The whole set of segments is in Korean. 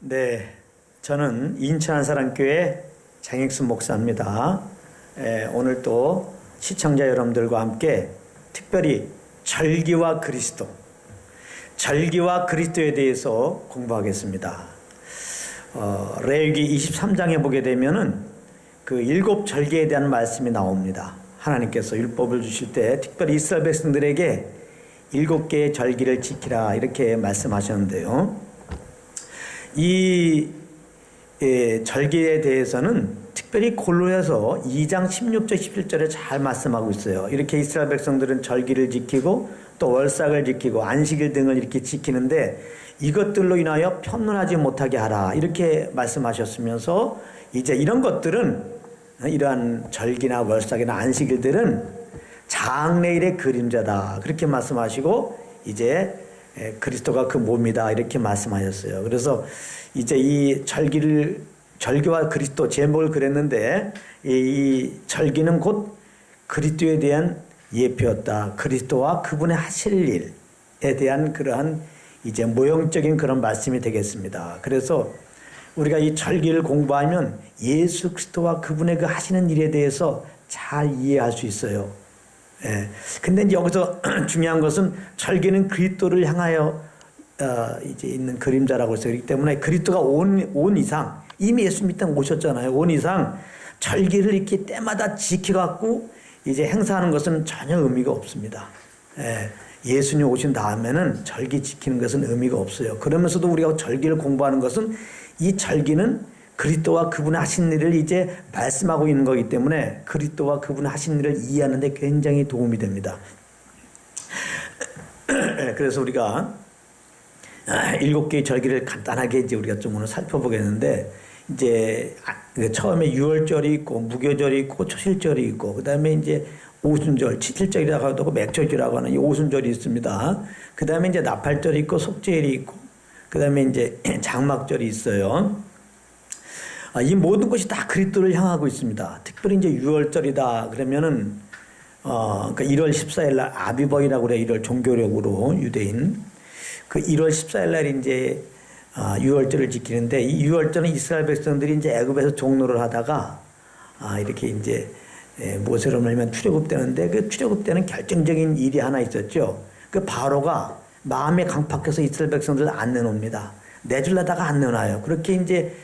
네, 저는 인천 한사랑교회 장익순 목사입니다. 오늘 또 시청자 여러분들과 함께 특별히 절기와 그리스도, 절기와 그리스도에 대해서 공부하겠습니다. 레위기 23장에 보게 되면은 그 7절기에 대한 말씀이 나옵니다. 하나님께서 율법을 주실 때 특별히 이스라엘 백성들에게 7개의 절기를 지키라 이렇게 말씀하셨는데요. 이 절기에 대해서는 특별히 골로새서 2장 16절 17절에 잘 말씀하고 있어요. 이렇게 이스라엘 백성들은 절기를 지키고 또 월삭을 지키고 안식일 등을 이렇게 지키는데 이것들로 인하여 편론하지 못하게 하라 이렇게 말씀하셨으면서 이제 이런 것들은 이러한 절기나 월삭이나 안식일들은 장래일의 그림자다 그렇게 말씀하시고 이제 그리스도가 그 몸이다 이렇게 말씀하셨어요. 그래서 이제 이 절기와 그리스도 제목을 그랬는데 이 절기는 곧 그리스도에 대한 예표였다. 그리스도와 그분의 하실 일에 대한 그러한 이제 모형적인 그런 말씀이 되겠습니다. 그래서 우리가 이 절기를 공부하면 예수 그리스도와 그분의 그 하시는 일에 대해서 잘 이해할 수 있어요. 예. 근데 이제 여기서 중요한 것은 절기는 그리스도를 향하여 이제 있는 그림자라고 했어요. 그렇기 때문에 그리스도가 온 이상 이미 예수님 땅 오셨잖아요. 온 이상 절기를 이렇게 때마다 지켜갖고 이제 행사하는 것은 전혀 의미가 없습니다. 예. 예수님 오신 다음에는 절기 지키는 것은 의미가 없어요. 그러면서도 우리가 절기를 공부하는 것은 이 절기는 그리스도와 그분의 하신 일을 이제 말씀하고 있는 거기 때문에 그리스도와 그분의 하신 일을 이해하는 데 굉장히 도움이 됩니다. 그래서 우리가 7개의 절기를 간단하게 이제 우리가 좀 오늘 살펴보겠는데 이제 처음에 유월절이 있고 무교절이 있고 초실절이 있고 그다음에 이제 오순절, 칠칠절이라고 하고 맥절이라고 하는 이 오순절이 있습니다. 그다음에 이제 나팔절이 있고 속죄일이 있고 그다음에 이제 장막절이 있어요. 이 모든 것이 다 그리스도를 향하고 있습니다. 특별히 이제 유월절이다 그러면은 그러니까 1월 14일 날 아비버이라고 그래 1월 종교력으로 유대인 그 1월 14일 날 이제 유월절을 지키는데 이 유월절은 이스라엘 백성들이 이제 애굽에서 종노를 하다가 이렇게 이제 모세로 말하면 출애굽되는데 그 출애굽되는 결정적인 일이 하나 있었죠. 그 바로가 마음에 강팍해서 이스라엘 백성들을 안 내놓습니다. 내줄라다가 안 내놔요. 그렇게 이제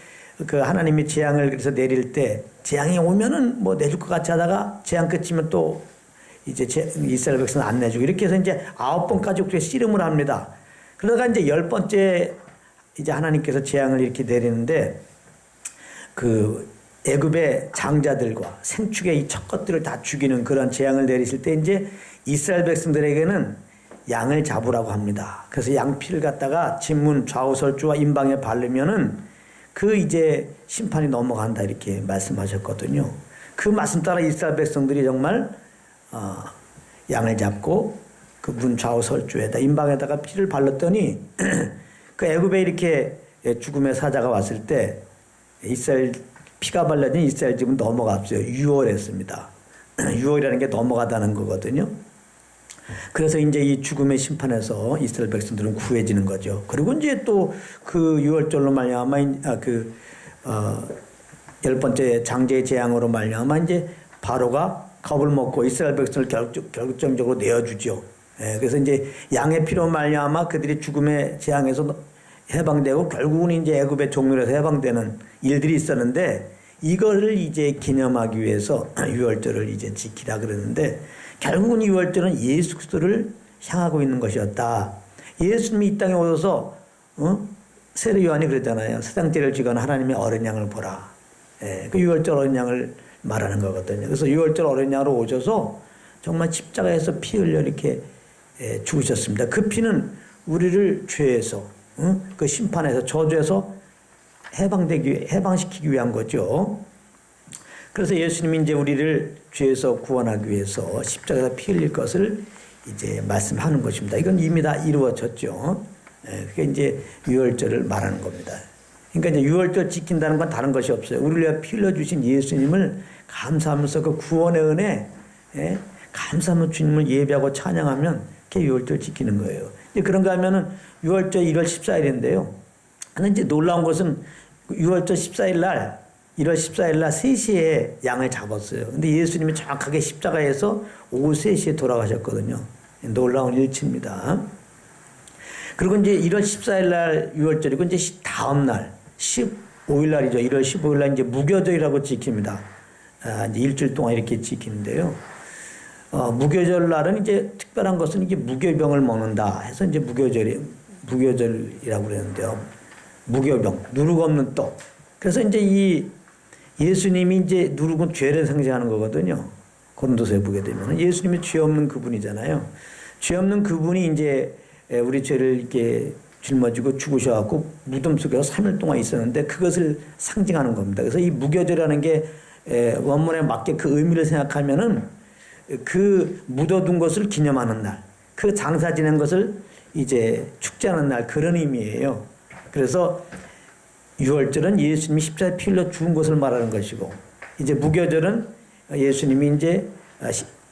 그 하나님이 재앙을 그래서 내릴 때 재앙이 오면은 뭐 내줄 것 같이 하다가 재앙 끝이면 또 이제 이스라엘 백성을 안 내주고 이렇게 해서 이제 9번까지 그렇게 씨름을 합니다. 그러다가 이제 10번째 이제 하나님께서 재앙을 이렇게 내리는데 그 애굽의 장자들과 생축의 이 첫 것들을 다 죽이는 그런 재앙을 내리실 때 이제 이스라엘 백성들에게는 양을 잡으라고 합니다. 그래서 양피를 갖다가 진문 좌우설주와 임방에 바르면은 그 이제 심판이 넘어간다 이렇게 말씀하셨거든요. 그 말씀 따라 이스라엘 백성들이 정말 양을 잡고 그 문 좌우설주에다 임방에다가 피를 발랐더니 그 애굽에 이렇게 죽음의 사자가 왔을 때 이스라엘 피가 발라진 이스라엘 집은 넘어갔어요. 유월했습니다. 유월이라는 게 넘어가다는 거거든요. 그래서 이제 이 죽음의 심판에서 이스라엘 백성들은 구해지는 거죠. 그리고 이제 또 그 유월절로 말미암아 그 10번째 장제의 재앙으로 말미암아 이제 바로가 겁을 먹고 이스라엘 백성을 결정적으로 내어주죠. 그래서 이제 양의 피로 말미암아 그들이 죽음의 재앙에서 해방되고 결국은 이제 애굽의 종로에서 해방되는 일들이 있었는데 이거를 이제 기념하기 위해서 유월절을 이제 지키라 그러는데 결국은 유월절은 예수 그리스도를 향하고 있는 것이었다. 예수님이 이 땅에 오셔서 세례 요한이 그랬잖아요. 세상죄를 지거나 하나님의 어린 양을 보라. 그 유월절 어린 양을 말하는 거거든요. 그래서 유월절 어린 양으로 오셔서 정말 십자가에서 피 흘려 이렇게 죽으셨습니다. 그 피는 우리를 죄에서 그 심판에서 저주에서 해방시키기 위한 거죠. 그래서 예수님이 이제 우리를 죄에서 구원하기 위해서 십자가에서 피 흘릴 것을 이제 말씀하는 것입니다. 이건 이미 다 이루어졌죠. 그게 이제 유월절을 말하는 겁니다. 그러니까 이제 유월절 지킨다는 건 다른 것이 없어요. 우리를 위해 피 흘려주신 예수님을 감사하면서 그 구원의 은혜, 감사하며 주님을 예배하고 찬양하면 그게 유월절 지키는 거예요. 이제 그런가 하면은 유월절 1월 14일인데요. 근데 이제 놀라운 것은 6월절 14일 날 1월 14일 날 3시에 양을 잡았어요. 근데 예수님이 정확하게 십자가에서 오후 3시에 돌아가셨거든요. 놀라운 일치입니다. 그리고 이제 1월 14일 날 6월절이고 이제 다음 날 15일 날이죠. 1월 15일 날 이제 무교절이라고 지킵니다. 이제 일주일 동안 이렇게 지키는데요. 무교절 날은 이제 특별한 것은 이게 무교병을 먹는다 해서 이제 무교절이라고 그러는데요. 무교병, 누룩 없는 떡. 그래서 이제 이 예수님이 이제 누룩은 죄를 상징하는 거거든요. 고린도서에 보게 되면 예수님이 죄 없는 그분이잖아요. 죄 없는 그분이 이제 우리 죄를 이렇게 짊어지고 죽으셔갖고 무덤 속에서 3일 동안 있었는데 그것을 상징하는 겁니다. 그래서 이 무교절이라는 게 원문에 맞게 그 의미를 생각하면은 그 묻어둔 것을 기념하는 날, 그 장사 지낸 것을 이제 축제하는 날 그런 의미예요. 그래서 6월절은 예수님이 십자가에 피 흘려 죽은 것을 말하는 것이고 이제 무교절은 예수님이 이제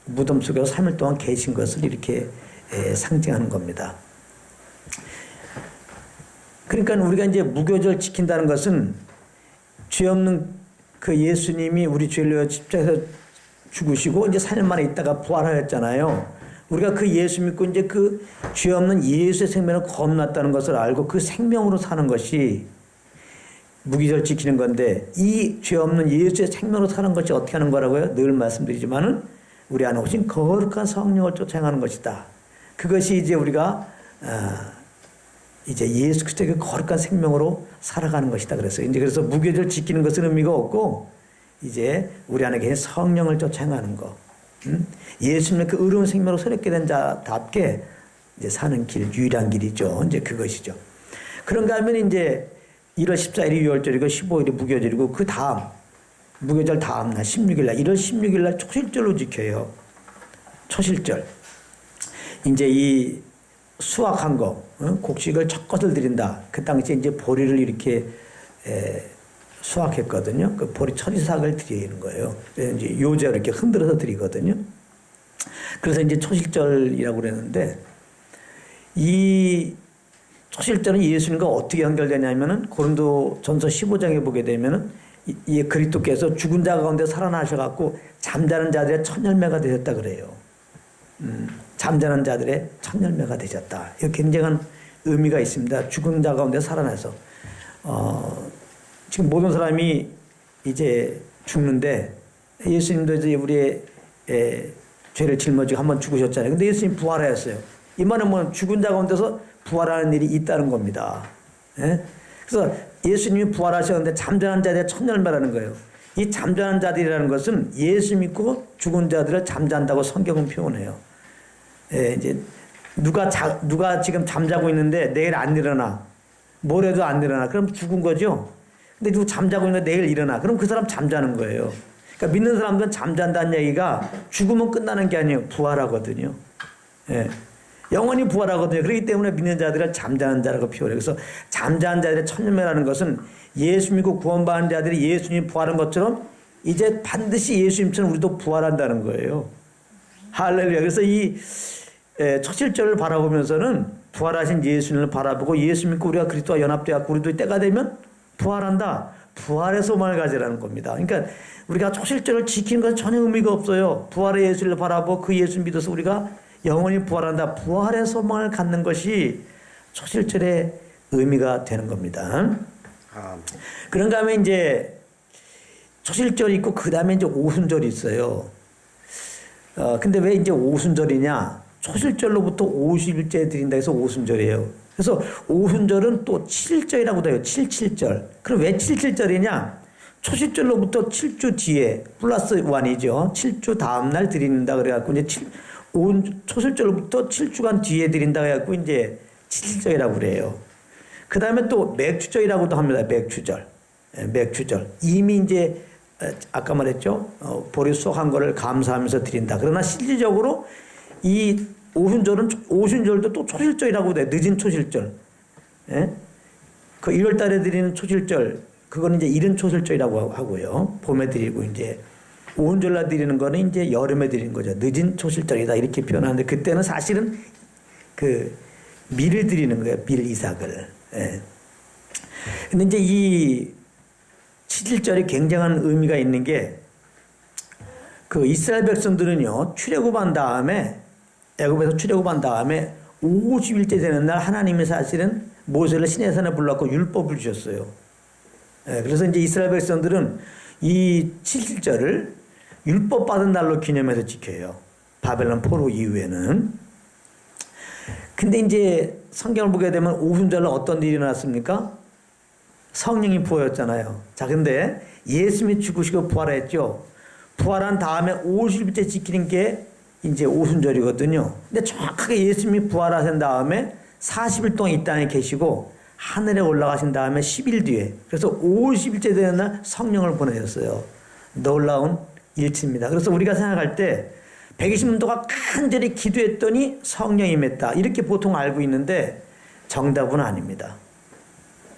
무덤 속에서 3일 동안 계신 것을 이렇게 상징하는 겁니다. 그러니까 우리가 이제 무교절 지킨다는 것은 죄 없는 그 예수님이 우리 죄를 위해 십자가에서 죽으시고 이제 4년 만에 있다가 부활하였잖아요. 우리가 그 예수 믿고 이제 그 죄 없는 예수의 생명을 거듭났다는 것을 알고 그 생명으로 사는 것이 무기절 지키는 건데 이 죄 없는 예수의 생명으로 사는 것이 어떻게 하는 거라고요? 늘 말씀드리지만은 우리 안에 오신 거룩한 성령을 쫓아 행하는 것이다. 그것이 이제 우리가 이제 예수 그리스도의 그 거룩한 생명으로 살아가는 것이다. 그랬어요. 이제 그래서 무교절 지키는 것은 의미가 없고 이제 우리 안에 계신 성령을 쫓아 행하는 거. 예수님의 그 의로운 생명으로 새롭게 된 자답게 이제 사는 길, 유일한 길이죠. 이제 그것이죠. 그런가 하면 이제 1월 14일이 6월절이고 15일이 무교절이고 그 다음 무교절 다음 날 16일 날 1월 16일 날 초실절로 지켜요. 초실절. 이제 이 수확한 거, 곡식을 첫 것을 드린다. 그 당시에 이제 보리를 이렇게 수확했거든요. 그 보리 첫 이삭을 드리는 거예요. 이제 요제로 이렇게 흔들어서 드리거든요. 그래서 이제 초실절이라고 그랬는데 이 초실절은 예수님과 어떻게 연결되냐면은 고린도 전서 15장에 보게 되면은 이 그리스도께서 죽은 자 가운데 살아나셔갖고 잠자는 자들의 첫 열매가 되셨다 그래요. 잠자는 자들의 첫 열매가 되셨다. 이 굉장한 의미가 있습니다. 죽은 자 가운데 살아나서 지금 모든 사람이 이제 죽는데 예수님도 이제 우리의 죄를 짊어지고 한번 죽으셨잖아요. 근데 예수님 부활하였어요. 이 말은 뭐 죽은 자 가운데서 부활하는 일이 있다는 겁니다. 예? 그래서 예수님이 부활하셨는데 잠자는 자들의 첫 열매라는 거예요. 이 잠자는 자들이라는 것은 예수 믿고 죽은 자들을 잠잔다고 성경은 표현해요. 예, 이제 누가 지금 잠자고 있는데 내일 안 일어나. 모레도 안 일어나. 그럼 죽은 거죠. 근데 누구 잠자고 있는데 내일 일어나. 그럼 그 사람 잠자는 거예요. 그러니까 믿는 사람들은 잠잔다는 얘기가 죽으면 끝나는 게 아니에요. 부활하거든요. 예. 영원히 부활하거든요. 그렇기 때문에 믿는 자들을 잠자는 자라고 표현해요. 그래서 잠자는 자들의 첫 열매라는 것은 예수 믿고 구원받은 자들이 예수님이 부활한 것처럼 이제 반드시 예수님처럼 우리도 부활한다는 거예요. 할렐루야. 그래서 이 초실절을 바라보면서는 부활하신 예수님을 바라보고 예수 믿고 우리가 그리스도와 연합되었고 우리도 때가 되면 부활한다. 부활의 소망을 가지라는 겁니다. 그러니까 우리가 초실절을 지키는 것은 전혀 의미가 없어요. 부활의 예수를 바라보고 그 예수 믿어서 우리가 영원히 부활한다. 부활의 소망을 갖는 것이 초실절의 의미가 되는 겁니다. 그런가 하면 이제 초실절이 있고 그 다음에 이제 오순절이 있어요. 근데 왜 이제 오순절이냐? 초실절로부터 50일째 드린다 해서 오순절이에요. 그래서 오순절은 또 7일절이라고도 해요. 7.7절. 그럼 왜 7.7절이냐? 초실절로부터 7주 뒤에 플러스 1이죠. 7주 다음 날 드린다 그래갖고 이제 초실절로부터 7주간 뒤에 드린다 해갖고 이제 7일절이라고 그래요. 그 다음에 또 맥주절이라고도 합니다. 맥주절. 맥주절. 이미 이제 아까 말했죠. 보리 수확한 거를 감사하면서 드린다. 그러나 실질적으로 이 오순절도 또 초실절이라고 돼요. 늦은 초실절. 예? 그 1월 달에 드리는 초실절, 그거는 이제 이른 초실절이라고 하고요. 봄에 드리고 이제 오순절날 드리는 거는 이제 여름에 드리는 거죠. 늦은 초실절이다. 이렇게 표현하는데 그때는 사실은 그 밀을 드리는 거예요. 밀 이삭을. 예. 근데 이제 이 7.1절이 굉장한 의미가 있는 게 그 이스라엘 백성들은요, 출애굽한 다음에, 애굽에서 출애굽한 다음에 50일째 되는 날 하나님이 사실은 모세를 시내산에 불러갖고 율법을 주셨어요. 그래서 이제 이스라엘 백성들은 이 7.1절을 율법 받은 날로 기념해서 지켜요. 바벨론 포로 이후에는. 근데 이제 성경을 보게 되면 오순절날 어떤 일이 일어났습니까? 성령이 부어졌잖아요. 자, 근데 예수님이 죽으시고 부활했죠. 부활한 다음에 50일째 지키는 게 이제 오순절이거든요. 근데 정확하게 예수님이 부활하신 다음에 40일 동안 이 땅에 계시고 하늘에 올라가신 다음에 10일 뒤에, 그래서 50일째 되는 날 성령을 보내셨어요. 놀라운 일치입니다. 그래서 우리가 생각할 때 120문도가 간절히 기도했더니 성령이 임했다, 이렇게 보통 알고 있는데 정답은 아닙니다.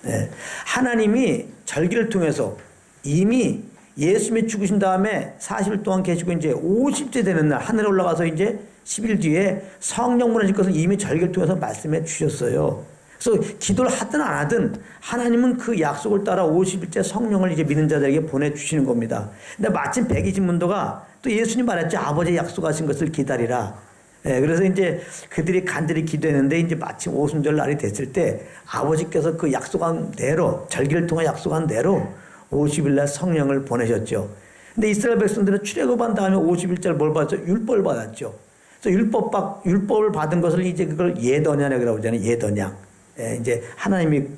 네. 하나님이 절기를 통해서 이미 예수님이 죽으신 다음에 40일 동안 계시고 이제 50째 되는 날 하늘에 올라가서 이제 10일 뒤에 성령 보내실 것을 이미 절기를 통해서 말씀해 주셨어요. 그래서 기도를 하든 안 하든 하나님은 그 약속을 따라 50일째 성령을 이제 믿는 자들에게 보내주시는 겁니다. 근데 마침 120문도가 또 예수님 말했죠. 아버지 약속하신 것을 기다리라. 예, 그래서 이제 그들이 간절히 기도했는데 이제 마침 오순절 날이 됐을 때 아버지께서 그 약속한 대로, 절기를 통해 약속한 대로 50일 날 성령을 보내셨죠. 근데 이스라엘 백성들은 출애굽한 다음에 50일절 뭘 받았죠? 율법을 받았죠. 그래서 율법을 받은 것을 이제 그걸 예언약이라고 그러잖아요. 예언약. 예, 이제 하나님이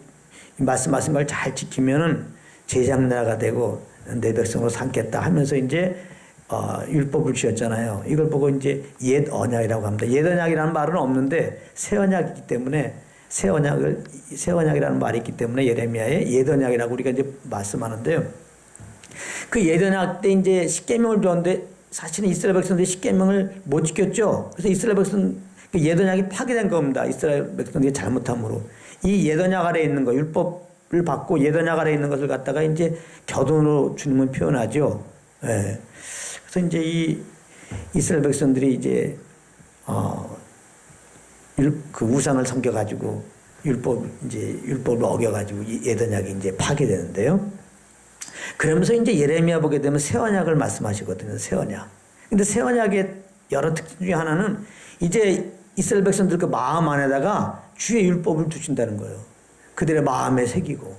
말씀하신 걸 잘 지키면은 제장나라가 되고 내 백성으로 삼겠다 하면서 이제 율법을 주셨잖아요. 이걸 보고 이제 옛 언약이라고 합니다. 옛 언약이라는 말은 없는데 새 언약이기 때문에 새 언약이라는 말이 있기 때문에 예레미야의 옛 언약이라고 우리가 이제 말씀하는데요. 그 옛 언약 때 이제 십계명을 줬는데 사실은 이스라엘 백성들이 십계명을 못 지켰죠. 그래서 이스라엘 백성 그 옛 언약이 파괴된 겁니다. 이스라엘 백성들이 잘못함으로. 이 옛 언약 아래에 있는 거, 율법을 받고 옛 언약 아래에 있는 것을 갖다가 이제 겨돈으로 주님은 표현하죠. 예. 그래서 이제 이 이스라엘 백성들이 이제 그 우상을 섬겨가지고 율법을 어겨가지고 옛 언약이 이제 파괴되는데요. 그러면서 이제 예레미야 보게 되면 새 언약을 말씀하시거든요. 새 언약. 근데 새 언약의 여러 특징 중에 하나는 이제 이스라엘 백성들 그 마음 안에다가 주의 율법을 두신다는 거예요. 그들의 마음에 새기고.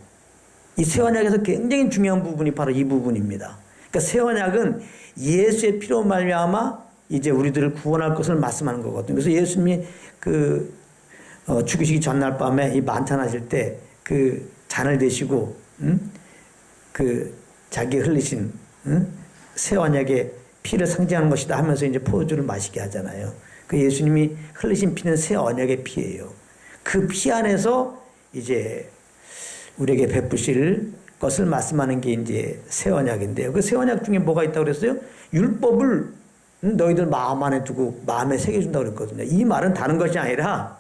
이 새 언약에서 굉장히 중요한 부분이 바로 이 부분입니다. 그러니까 새 언약은 예수의 피로 말미암아 이제 우리들을 구원할 것을 말씀하는 거거든요. 그래서 예수님이 죽으시기 전날 밤에 이 만찬하실 때 그 잔을 대시고 그 자기 흘리신 새 언약의 피를 상징하는 것이다 하면서 이제 포도주를 마시게 하잖아요. 그 예수님이 흘리신 피는 새 언약의 피예요. 그 피 안에서 이제 우리에게 베푸실 것을 말씀하는 게 이제 새 언약인데요. 그 새 언약 중에 뭐가 있다고 그랬어요? 율법을 너희들 마음 안에 두고 마음에 새겨준다고 그랬거든요. 이 말은 다른 것이 아니라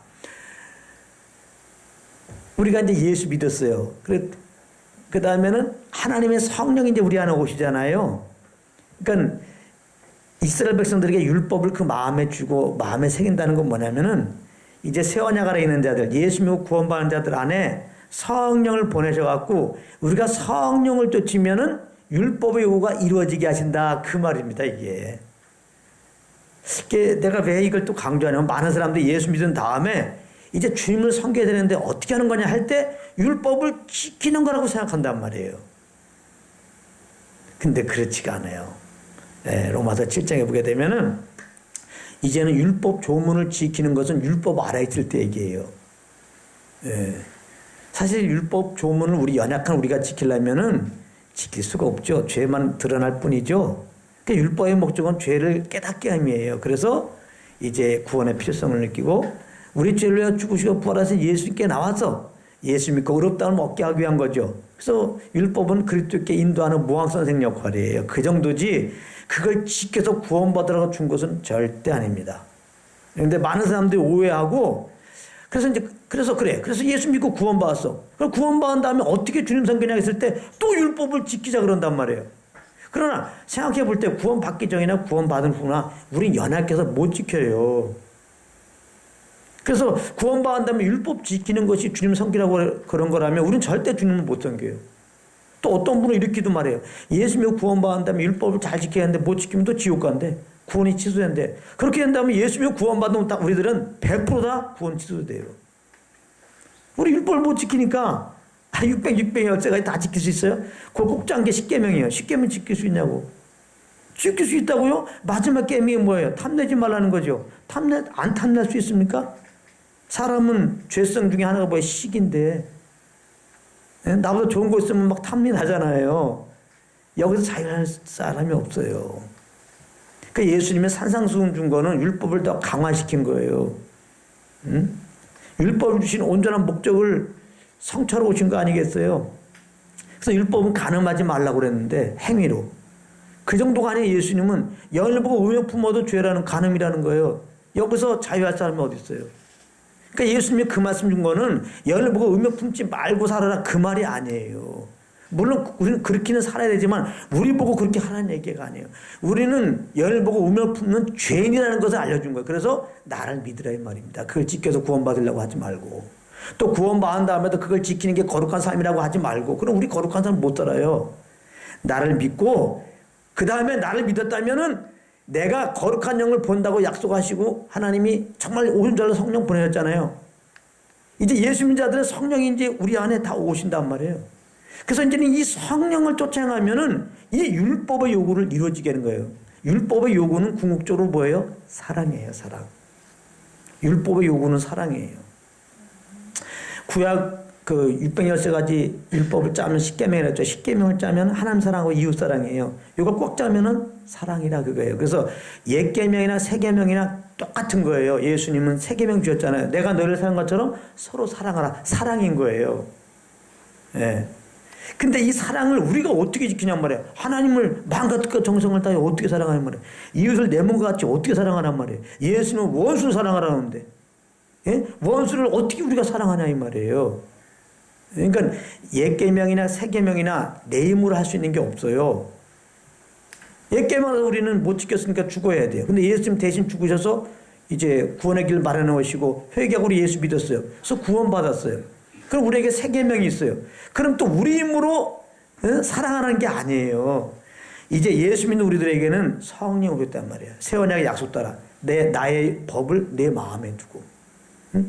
우리가 이제 예수 믿었어요. 그 다음에는 하나님의 성령이 이제 우리 안에 오시잖아요. 그러니까 이스라엘 백성들에게 율법을 그 마음에 주고 마음에 새긴다는 건 뭐냐면은 이제 새 언약 아래 있는 자들, 예수 믿고 구원받은 자들 안에 성령을 보내셔갖고 우리가 성령을 쫓으면은 율법의 요구가 이루어지게 하신다. 그 말입니다, 이게. 내가 왜 이걸 또 강조하냐면 많은 사람들이 예수 믿은 다음에 이제 주님을 섬겨야 되는데 어떻게 하는 거냐 할 때 율법을 지키는 거라고 생각한단 말이에요. 근데 그렇지가 않아요. 네, 로마서 7장에 보게 되면은 이제는 율법 조문을 지키는 것은 율법 아래에 있을 때 얘기예요. 네. 사실 율법 조문을 연약한 우리가 지키려면은 지킬 수가 없죠. 죄만 드러날 뿐이죠. 그러니까 율법의 목적은 죄를 깨닫게 함이에요. 그래서 이제 구원의 필요성을 느끼고 우리 죄를 위하여 죽으시고 부활하신 예수님께 나와서 예수 믿고 의롭다함을 얻게 하기 위한 거죠. 그래서 율법은 그리스도께 인도하는 무항선생 역할이에요. 그 정도지 그걸 지켜서 구원받으라고 준 것은 절대 아닙니다. 그런데 많은 사람들이 오해하고 그래서 예수 믿고 구원받았어. 그럼 구원받은 다음에 어떻게 주님 섬기냐 했을 때 또 율법을 지키자 그런단 말이에요. 그러나 생각해 볼 때 구원받기 전이나 구원받은 후나 우린 연약해서 못 지켜요. 그래서 구원받은 다음에 율법 지키는 것이 주님 섬기라고 그런 거라면 우리는 절대 주님을 못 섬겨요. 또 어떤 분은 이렇게도 말해요. 예수 믿고 구원받은 다음에 율법을 잘 지켜야 하는데 못 지키면 또 지옥 간대. 구원이 취소된대. 그렇게 된다면 예수 믿고 구원받으면 우리들은 100%다 구원 취소돼요. 우리 율법을 못 지키니까 600의 열쇠까지 다 지킬 수 있어요? 그걸 꼭 짠 게 10계명이에요. 10계명 지킬 수 있냐고. 지킬 수 있다고요? 마지막 계명이 뭐예요? 탐내지 말라는 거죠. 안 탐낼 수 있습니까? 사람은 죄성 중에 하나가 뭐예요? 식인데. 나보다 좋은 거 있으면 막 탐이 나잖아요. 여기서 자유할 사람이 없어요. 그러니까 예수님의 산상수훈 준 거는 율법을 더 강화시킨 거예요. 응? 율법을 주신 온전한 목적을 성취하러 오신 거 아니겠어요? 그래서 율법은 간음하지 말라고 그랬는데 행위로. 그 정도가 아니에요. 예수님은 여인을 보고 음욕 품어도 죄라는 간음이라는 거예요. 여기서 자유할 사람이 어디 있어요? 그러니까 예수님이 그 말씀 준 거는 여인을 보고 음욕 품지 말고 살아라 그 말이 아니에요. 물론 우리는 그렇게는 살아야 되지만 우리 보고 그렇게 하라는 얘기가 아니에요. 우리는 여인을 보고 음욕 품는 죄인이라는 것을 알려준 거예요. 그래서 나를 믿으라 이 말입니다. 그걸 지켜서 구원받으려고 하지 말고 또 구원받은 다음에도 그걸 지키는 게 거룩한 삶이라고 하지 말고 그럼 우리 거룩한 삶 못 살아요. 나를 믿고 그 다음에 나를 믿었다면은 내가 거룩한 영을 본다고 약속하시고 하나님이 정말 오순절로 성령 보내셨잖아요. 이제 예수 믿는 자들의 성령이 이제 우리 안에 다 오신단 말이에요. 그래서 이제는 이 성령을 쫓아가면은 이 율법의 요구를 이루어지게 하는 거예요. 율법의 요구는 궁극적으로 뭐예요? 사랑이에요, 사랑. 율법의 요구는 사랑이에요. 구약 그 613가지 율법을 짜면 10계명이라 했죠. 10계명을 짜면 하나님 사랑하고 이웃 사랑이에요. 이걸 꼭 짜면은 사랑이라 그거예요. 그래서 옛 계명이나 새 계명이나 똑같은 거예요. 예수님은 새 계명 주셨잖아요. 내가 너를 사랑한 것처럼 서로 사랑하라. 사랑인 거예요. 예. 근데 이 사랑을 우리가 어떻게 지키냔 말이에요. 하나님을 마음과 뜻과 정성을 다해 어떻게 사랑하냔 말이에요. 이웃을 내 몸과 같이 어떻게 사랑하란 말이에요. 예수는 원수를 사랑하라는데 예? 원수를 어떻게 우리가 사랑하냐 이 말이에요. 그러니까 옛 계명이나 새 계명이나 내 힘으로 할 수 있는 게 없어요. 옛 계명을 우리는 못 지켰으니까 죽어야 돼요. 근데 예수님 대신 죽으셔서 이제 구원의 길을 마련해 오시고 회개하고 우리 예수 믿었어요. 그래서 구원받았어요. 그럼 우리에게 새 계명이 있어요. 그럼 또 우리 힘으로 사랑하는 게 아니에요. 이제 예수 믿는 우리들에게는 성령이 오셨단 말이에요. 새 언약의 약속 따라 나의 법을 내 마음에 두고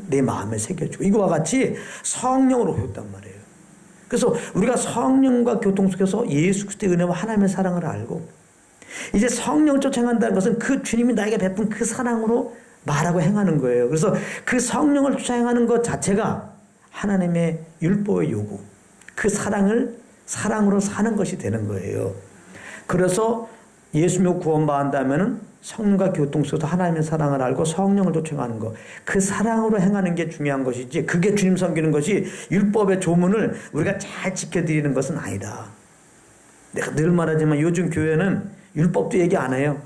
내 마음에 새겨주고 이거와 같이 성령으로 오셨단 말이에요. 그래서 우리가 성령과 교통 속에서 예수 그리스도의 은혜와 하나님의 사랑을 알고 이제 성령을 쫓아간다는 것은 그 주님이 나에게 베푼 그 사랑으로 말하고 행하는 거예요. 그래서 그 성령을 쫓아 행하는 것 자체가 하나님의 율법의 요구, 그 사랑으로 사는 것이 되는 거예요. 그래서 예수 믿고 구원받는다면은 성령과 교통 속에서 하나님의 사랑을 알고 성령을 쫓아가는 것, 그 사랑으로 행하는 게 중요한 것이지 그게 주님 섬기는 것이 율법의 조문을 우리가 잘 지켜드리는 것은 아니다. 내가 늘 말하지만 요즘 교회는 율법도 얘기 안 해요.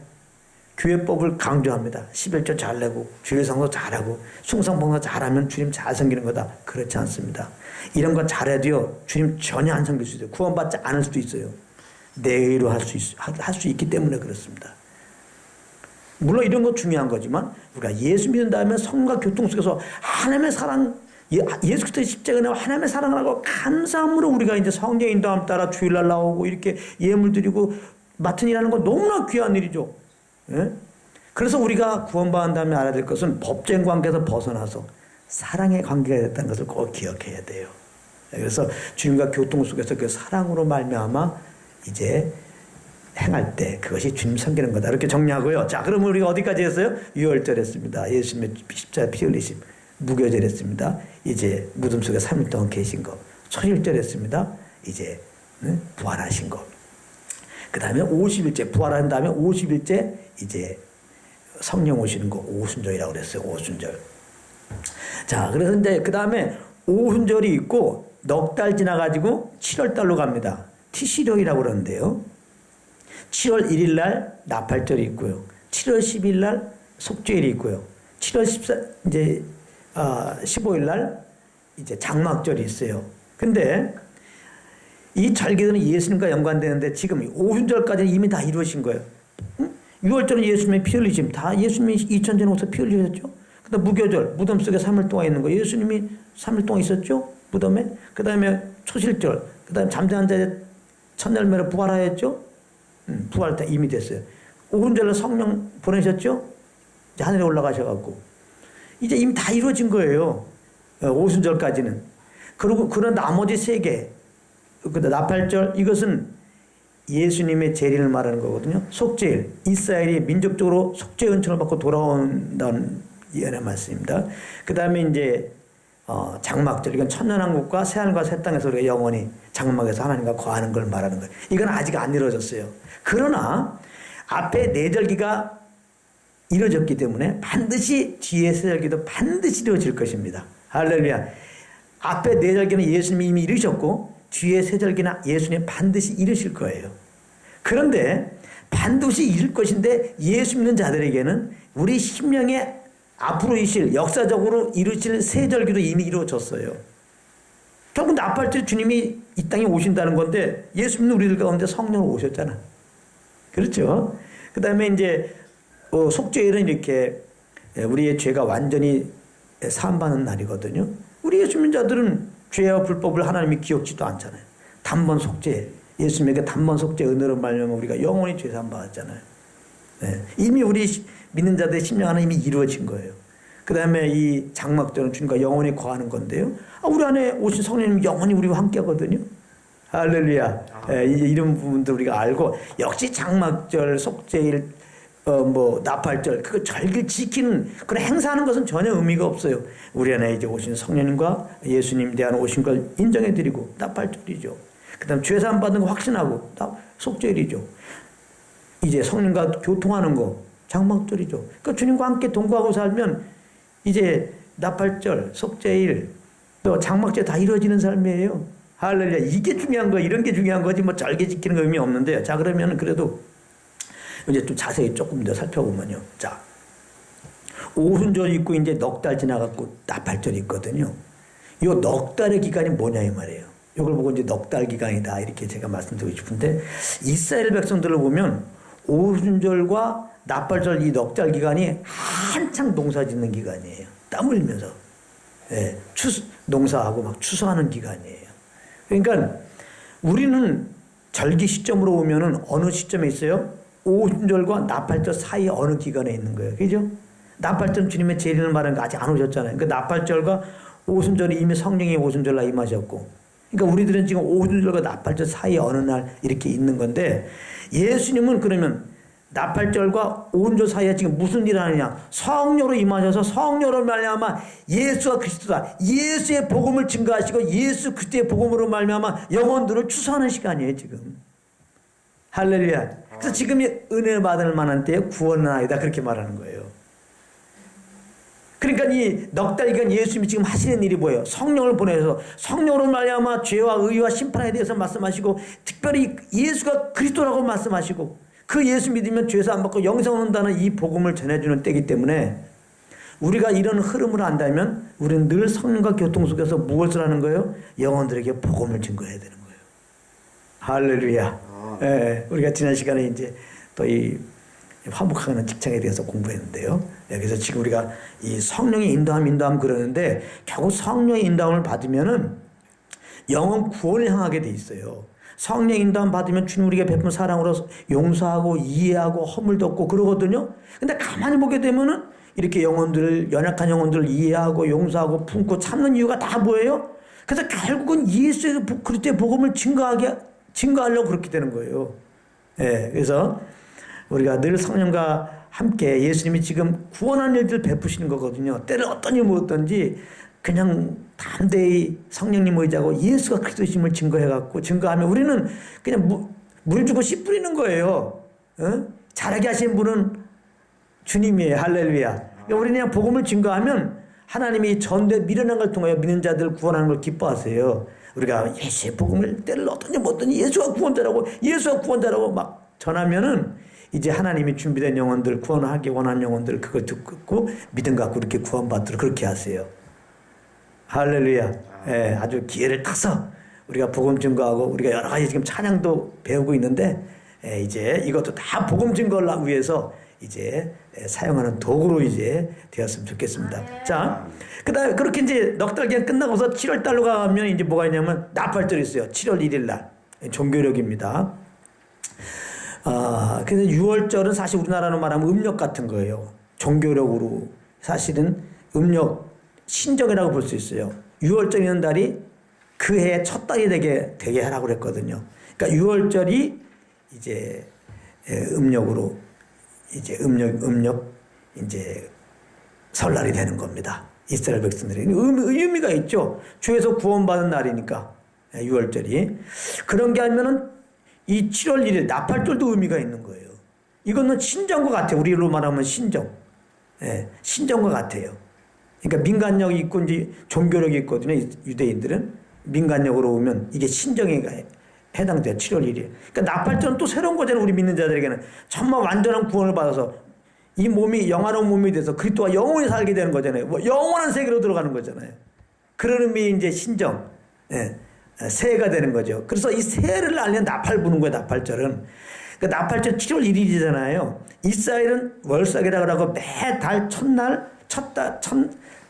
교회법을 강조합니다. 11조 잘 내고 주일성도 잘하고 숭상봉사 잘하면 주님 잘 섬기는 거다. 그렇지 않습니다. 이런 거 잘해도요 주님 전혀 안 섬길 수 있어요. 구원받지 않을 수도 있어요. 내 의로 할 수 있기 때문에 그렇습니다. 물론 이런 거 중요한 거지만 우리가 예수 믿은 다음에 성과 교통 속에서 하나님의 사랑, 예수 그리스도의 십자가는 하나님의 사랑을 하고 감사함으로 우리가 이제 성령 인도함 따라 주일날 나오고 이렇게 예물 드리고 맡은 일하는 건 너무나 귀한 일이죠. 예? 그래서 우리가 구원받은 다음에 알아야 될 것은 법정 관계에서 벗어나서 사랑의 관계가 됐다는 것을 꼭 기억해야 돼요. 그래서 주님과 교통 속에서 그 사랑으로 말미암아 이제 행할 때 그것이 주님 섬기는 거다. 이렇게 정리하고요. 자, 그러면 우리가 어디까지 했어요? 유월절 했습니다. 예수님의 십자가 피 흘리심. 무교절 했습니다. 이제 무덤 속에 3일 동안 계신 거. 초일절 했습니다. 이제 부활하신 거. 그 다음에 50일째 부활한 다음에 50일째 이제 성령 오시는 거 오순절이라고 그랬어요. 오순절. 자, 그래서 이제 그 다음에 오순절이 있고 넉 달 지나가지고 7월달로 갑니다. 티시령이라고 그러는데요. 7월 1일 날 나팔절이 있고요. 7월 10일 날 속죄일이 있고요. 7월 15일 날 이제 장막절이 있어요. 근데 이 절기들은 예수님과 연관되는데 지금 오순절까지는 이미 다 이루어진 거예요. 6월절은 예수님의 피 흘리심. 다 예수님이 2000년 후서 피 흘리셨죠. 그다음 무교절, 무덤 속에 3일 동안 있는 거. 예수님이 3일 동안 있었죠? 무덤에. 그다음에 초실절, 그다음에 잠자는 자의 첫 열매로 부활하였죠? 부활 때 이미 됐어요. 오순절로 성령 보내셨죠? 이제 하늘에 올라가셔갖고 이제 이미 다 이루어진 거예요. 오순절까지는. 그리고 그런 나머지 3개, 나팔절, 이것은 예수님의 재림을 말하는 거거든요. 속죄일, 이스라엘이 민족적으로 속죄 은총을 받고 돌아온다는 예언의 말씀입니다. 그 다음에 이제 장막절, 이건 천년왕국과 새하늘과 새 땅에서 우리가 영원히 장막에서 하나님과 거하는 걸 말하는 거예요. 이건 아직 안 이루어졌어요. 그러나 앞에 4절기가 이루어졌기 때문에 반드시 뒤에 3절기도 반드시 이루어질 것입니다. 할렐루야. 앞에 4절기는 예수님이 이미 이루셨고 뒤에 3절기는 예수님 반드시 이루실 거예요. 그런데 반드시 이룰 것인데 예수 믿는 자들에게는 우리 심령에 앞으로 이실 역사적으로 이루실 3절기도 이미 이루어졌어요. 결국 나팔절 주님이 이 땅에 오신다는 건데 예수 믿는 우리들 가운데 성령으로 오셨잖아. 그렇죠? 그 다음에 이제 속죄일은 이렇게 우리의 죄가 완전히 사함받는 날이거든요. 우리 예수 믿는 자들은 죄와 불법을 하나님이 기억지도 않잖아요. 단번 속죄, 예수님에게 단번 속죄 은혜로 말미암아 우리가 영원히 죄 사함 받았잖아요. 네. 이미 우리 믿는 자들의 심령 안에 이미 이루어진 거예요. 그 다음에 이 장막절은 주님과 영원히 거하는 건데요. 우리 안에 오신 성령님이 영원히 우리와 함께 하거든요. 할렐루야. 이런 부분들 우리가 알고, 역시 장막절, 속죄일, 나팔절, 그거 절기를 지키는, 그런 행사하는 것은 전혀 의미가 없어요. 우리 안에 이제 오신 성령님과 예수님 대한 오신 걸 인정해드리고, 나팔절이죠. 그 다음 죄사함 받는 거 확신하고, 속죄일이죠. 이제 성령과 교통하는 거, 장막절이죠. 그러니까 주님과 함께 동거하고 살면, 이제 나팔절, 속죄일, 또 장막절 다 이루어지는 삶이에요. 할렐루야. 이게 중요한 거, 이런 게 중요한 거지, 절개 지키는 거 의미 없는데요. 자, 그러면 그래도 이제 좀 자세히 조금 더 살펴보면요. 자, 오순절이 있고 이제 넉 달 지나갖고 나팔절이 있거든요. 이 넉 달의 기간이 뭐냐 이 말이에요. 이걸 보고 이제 넉 달 기간이다 이렇게 제가 말씀드리고 싶은데, 이스라엘 백성들을 보면 오순절과 나팔절 이 넉 달 기간이 한창 농사 짓는 기간이에요. 땀 흘리면서. 예, 농사하고 막 추수하는 기간이에요. 그러니까 우리는 절기 시점으로 오면은 어느 시점에 있어요? 오순절과 나팔절 사이에 어느 기간에 있는 거예요. 그죠? 나팔절은 주님의 재림을 말하는 거 아직 안 오셨잖아요. 그러니까 나팔절과 오순절이 이미 성령의 오순절날 임하셨고, 그러니까 우리들은 지금 오순절과 나팔절 사이에 어느 날 이렇게 있는 건데, 예수님은 그러면 나팔절과 오순절 사이에 지금 무슨 일을 하느냐? 성령으로 임하셔서 성령으로 말미암아 예수가 그리스도다, 예수의 복음을 증거하시고 예수 그리스도의 복음으로 말미암아 영혼들을 추수하는 시간이에요 지금. 할렐루야. 그래서 지금이 은혜를 받을 만한 때에 구원은 아니다 그렇게 말하는 거예요. 그러니까 이 넉 달간 예수님이 지금 하시는 일이 뭐예요? 성령을 보내서 성령으로 말미암아 죄와 의와 심판에 대해서 말씀하시고, 특별히 예수가 그리스도라고 말씀하시고, 그 예수 믿으면 죄사 안 받고 영생 얻는다는 이 복음을 전해주는 때이기 때문에, 우리가 이런 흐름을 안다면 우리는 늘 성령과 교통 속에서 무엇을 하는 거예요? 영혼들에게 복음을 증거해야 되는 거예요. 할렐루야. 예, 우리가 지난 시간에 이제 또 이 화목하는 직장에 대해서 공부했는데요. 그래서 지금 우리가 이 성령의 인도함 그러는데, 결국 성령의 인도함을 받으면은 영혼 구원을 향하게 돼 있어요. 성령 인도함 받으면 주님 우리에게 베푼 사랑으로 용서하고 이해하고 허물 덮고 그러거든요. 근데 가만히 보게 되면은 이렇게 연약한 영혼들을 이해하고 용서하고 품고 참는 이유가 다 뭐예요? 그래서 결국은 예수의 그리스도의 복음을 증거하려고 그렇게 되는 거예요. 예, 그래서 우리가 늘 성령과 함께 예수님이 지금 구원하는 일들을 베푸시는 거거든요. 때를 어떤 일 먹었든지 그냥 담대히 성령님 의지하고 예수가 그리스도심을 증거하면 우리는 그냥 물 주고 씨 뿌리는 거예요. 잘하게 하신 분은 주님이에요. 할렐루야. 그러니까 우리는 그냥 복음을 증거하면 하나님이 전대 미련한 걸 통하여 믿는 자들을 구원하는 걸 기뻐하세요. 우리가 예수의 복음을 때를 어떤지 뭐든지 예수가 구원자라고 막 전하면은 이제 하나님이 준비된 영혼들, 구원하기 원하는 영혼들 그걸 듣고 믿음 갖고 이렇게 구원받도록 그렇게 하세요. 할렐루야. 예, 아주 기회를 타서 우리가 복음 증거하고, 우리가 여러 가지 지금 찬양도 배우고 있는데, 이제 이것도 다 복음 증거를 위해서 이제 사용하는 도구로 이제 되었으면 좋겠습니다. 자, 그다음에 그렇게 이제 넉 달 기간 끝나고서 7월 달로 가면 이제 뭐가 있냐면 나팔절이 있어요. 7월 1일 날 종교력입니다. 그래서 6월절은 사실 우리나라로 말하면 음력 같은 거예요. 종교력으로 사실은 음력 신정이라고 볼 수 있어요. 6월절이는 달이 그 해의 첫 달이 되게 하라고 그랬거든요. 그러니까 6월절이 이제 음력으로 이제 음력 이제 설날이 되는 겁니다. 이스라엘 백성들이 의미가 있죠. 주에서 구원받은 날이니까 6월절이 그런 게 아니면은 이 7월 1일 나팔절도 의미가 있는 거예요. 이거는 신정과 같아요. 우리로 말하면 신정. 신정과 같아요. 그러니까 민간력이 있고 이제 종교력이 있거든요. 유대인들은 민간력으로 오면 이게 신정에 해당돼요. 7월 1일. 그러니까 나팔절은 또 새로운 거잖아요. 우리 믿는 자들에게는 정말 완전한 구원을 받아서 이 몸이 영화로운 몸이 돼서 그리스도와 영원히 살게 되는 거잖아요. 뭐 영원한 세계로 들어가는 거잖아요. 그런 의미 이제 신정, 새해가 되는 거죠. 그래서 이 새해를 알리는 나팔 부는 거예요. 나팔절은. 그러니까 나팔절 7월 1일이잖아요. 이스라엘은 월삭이라고 하고 매달 첫날,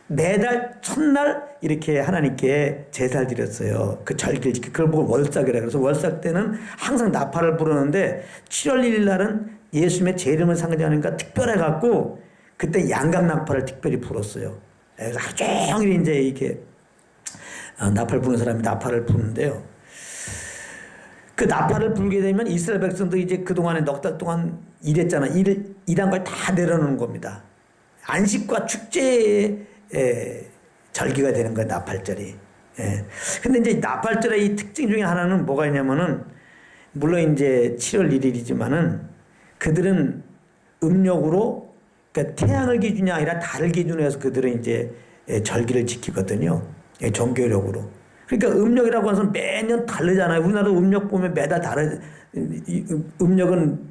매달 첫날 이렇게 하나님께 제사를 드렸어요. 그 절기를 지키 그걸 보고 월삭이라 그래서 월삭 때는 항상 나팔을 부르는데 7월 1일 날은 예수님의 제 이름을 상징하니까 특별해 갖고 그때 양각 나팔을 특별히 불었어요. 그래서 하루 종일 이제 이렇게 나팔 부는 사람이 나팔을 부는데요. 그 나팔을 불게 되면 이스라엘 백성도 이제 그동안에 넉 달 동안 일했잖아. 일한 걸 다 내려놓는 겁니다. 안식과 축제의 절기가 되는 거예요. 나팔절이. 근데 이제 나팔절의 이 특징 중에 하나는 뭐가 있냐면은 물론 이제 7월 1일이지만은 그들은 음력으로 그러니까 태양을 기준이 아니라 달을 기준으로 해서 그들은 이제 절기를 지키거든요. 종교력으로. 그러니까 음력이라고 해서 매년 다르잖아요. 우리나라도 음력 보면 매달 음력은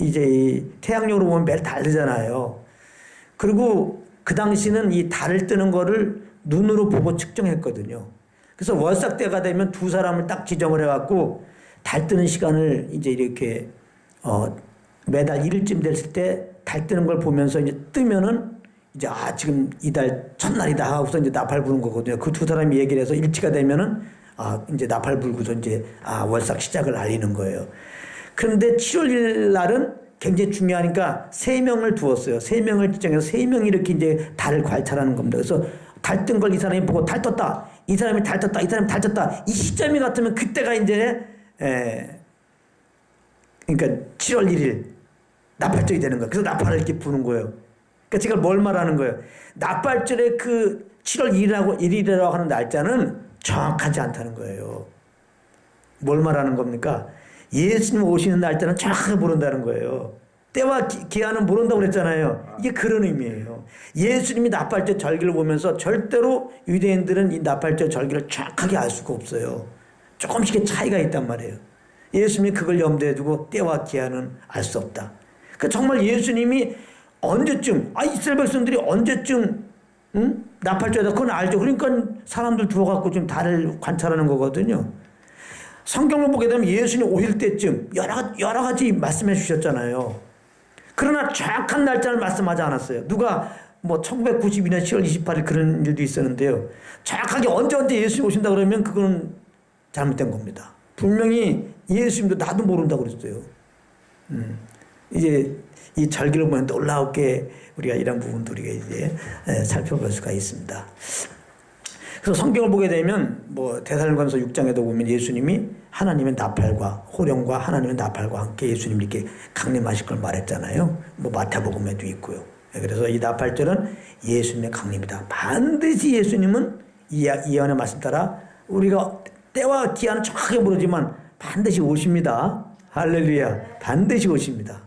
이제 태양력으로 보면 매달 다르잖아요. 그리고 그 당시는 이 달을 뜨는 거를 눈으로 보고 측정했거든요. 그래서 월삭 때가 되면 두 사람을 딱 지정을 해갖고 달 뜨는 시간을 이제 이렇게 매달 1일쯤 됐을 때 달 뜨는 걸 보면서 이제 뜨면은 이제 지금 이달 첫날이다 하고서 이제 나팔 부는 거거든요. 그 두 사람이 얘기를 해서 일치가 되면은 이제 나팔 불고서 이제 월삭 시작을 알리는 거예요. 그런데 7월 1일 날은 굉장히 중요하니까 3명을 두었어요. 3명을 지정해서 3명이 이렇게 이제 달을 관찰하는 겁니다. 그래서 달 뜬 걸 이 사람이 보고 달 떴다. 이 사람이 달 떴다. 이 사람이 달 떴다. 이 시점이 같으면 그때가 이제 그러니까 7월 1일 나팔절이 되는 거예요. 그래서 나팔을 이렇게 부는 거예요. 그러니까 제가 뭘 말하는 거예요? 나팔절의 그 7월 1일이라고 하는 날짜는 정확하지 않다는 거예요. 뭘 말하는 겁니까? 예수님 오시는 날짜는 정확하게 모른다는 거예요. 때와 기한은 모른다고 그랬잖아요. 이게 그런 의미예요. 예수님이 나팔절 절기를 보면서 절대로 유대인들은 이 나팔절 절기를 정확하게 알 수가 없어요. 조금씩의 차이가 있단 말이에요. 예수님이 그걸 염두에 두고 때와 기한은 알 수 없다. 그러니까 정말 예수님이 언제쯤 이스라엘 백성들이 언제쯤 나팔절이다 그건 알죠. 그러니까 사람들 두어갖고 좀 달을 관찰하는 거거든요. 성경을 보게 되면 예수님 오실 때쯤 여러 가지 말씀해 주셨잖아요. 그러나 정확한 날짜를 말씀하지 않았어요. 누가 뭐 1992년 10월 28일 그런 일도 있었는데요. 정확하게 언제 예수님 오신다 그러면 그건 잘못된 겁니다. 분명히 예수님도 나도 모른다고 그랬어요. 이제 이 절기를 보면 놀라웠게 우리가 이런 부분도 우리가 이제 살펴볼 수가 있습니다. 그래서 성경을 보게 되면 뭐 데살로니가서 6장에도 보면 예수님이 하나님의 나팔과 호령과 하나님의 나팔과 함께 예수님이 이렇게 강림하실 걸 말했잖아요. 뭐 마태복음에도 있고요. 그래서 이 나팔절은 예수님의 강림이다. 반드시 예수님은 이 예언의 말씀 따라 우리가 때와 기한은 정확하게 모르지만 반드시 오십니다. 할렐루야. 반드시 오십니다.